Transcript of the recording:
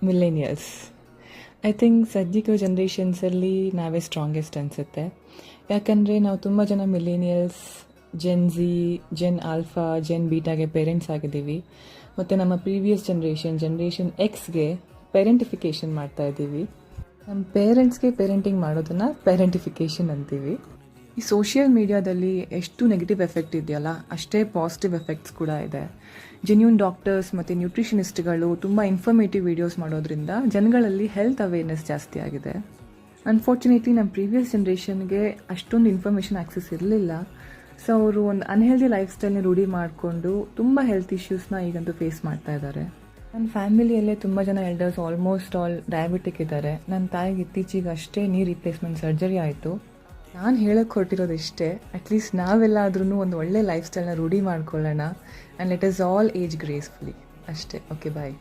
ಮಿಲ್ಲೇನಿಯಲ್ಸ್. I think ಸದ್ಯಕ್ಕೆ ಜನ್ರೇಷನ್ಸಲ್ಲಿ ನಾವೇ strongest ಅನಿಸುತ್ತೆ. ಯಾಕಂದರೆ ನಾವು ತುಂಬ ಜನ millennials, gen Z, gen alpha, gen ಬೀಟಾಗೆ ಪೇರೆಂಟ್ಸ್ ಆಗಿದ್ದೀವಿ. ಮತ್ತು ನಮ್ಮ ಪ್ರೀವಿಯಸ್ ಜನ್ರೇಷನ್ ಎಕ್ಸ್ಗೆ ಪೇರೆಂಟಿಫಿಕೇಷನ್ ಮಾಡ್ತಾ ಇದ್ದೀವಿ. ನಮ್ಮ ಪೇರೆಂಟ್ಸ್ಗೆ ಪೇರೆಂಟಿಂಗ್ ಮಾಡೋದನ್ನು ಪೇರೆಂಟಿಫಿಕೇಷನ್ ಅಂತೀವಿ. ಈ ಸೋಷಿಯಲ್ ಮೀಡಿಯಾದಲ್ಲಿ ಎಷ್ಟು ನೆಗೆಟಿವ್ ಎಫೆಕ್ಟ್ ಇದೆಯಲ್ಲ, ಅಷ್ಟೇ ಪಾಸಿಟಿವ್ ಎಫೆಕ್ಟ್ಸ್ ಕೂಡ ಇದೆ. ಜೆನ್ಯೂನ್ ಡಾಕ್ಟರ್ಸ್ ಮತ್ತು ನ್ಯೂಟ್ರಿಷನಿಸ್ಟ್ಗಳು ತುಂಬ ಇನ್ಫಾರ್ಮೇಟಿವ್ ವೀಡಿಯೋಸ್ ಮಾಡೋದ್ರಿಂದ ಜನಗಳಲ್ಲಿ ಹೆಲ್ತ್ ಅವೇರ್ನೆಸ್ ಜಾಸ್ತಿ ಆಗಿದೆ. ಅನ್ಫಾರ್ಚುನೇಟ್ಲಿ ನಮ್ಮ ಪ್ರೀವಿಯಸ್ ಜನ್ರೇಷನ್ಗೆ ಅಷ್ಟೊಂದು ಇನ್ಫಾರ್ಮೇಷನ್ ಆಕ್ಸೆಸ್ ಇರಲಿಲ್ಲ. ಸೊ ಅವರು ಒಂದು ಅನ್ಹೆಲ್ದಿ ಲೈಫ್ ಸ್ಟೈಲ್ನ ರೂಢಿ ಮಾಡಿಕೊಂಡು ತುಂಬ ಹೆಲ್ತ್ ಇಶ್ಯೂಸ್ನ ಈಗಂತೂ ಫೇಸ್ ಮಾಡ್ತಾ ಇದ್ದಾರೆ. ನನ್ನ ಫ್ಯಾಮಿಲಿಯಲ್ಲೇ ತುಂಬ ಜನ ಎಲ್ಡರ್ಸ್ ಆಲ್ಮೋಸ್ಟ್ ಆಲ್ ಡಯಾಬಿಟಿಕ್ ಇದ್ದಾರೆ. ನನ್ನ ತಾಯಿಗೆ ಇತ್ತೀಚೆಗೆ ಅಷ್ಟೇ ನೀ ರಿಪ್ಲೇಸ್ಮೆಂಟ್ ಸರ್ಜರಿ ಆಯಿತು. ನಾನು ಹೇಳಕ್ಕೆ ಹೊರಟಿರೋದು ಇಷ್ಟೇ, ಅಟ್ಲೀಸ್ಟ್ ನಾವೆಲ್ಲಾದ್ರೂ ಒಂದು ಒಳ್ಳೆ ಲೈಫ್ ಸ್ಟೈಲ್ನ ರೂಢಿ ಮಾಡ್ಕೊಳ್ಳೋಣ. And let us all age gracefully ಅಷ್ಟೇ. ಓಕೆ, ಬಾಯ್.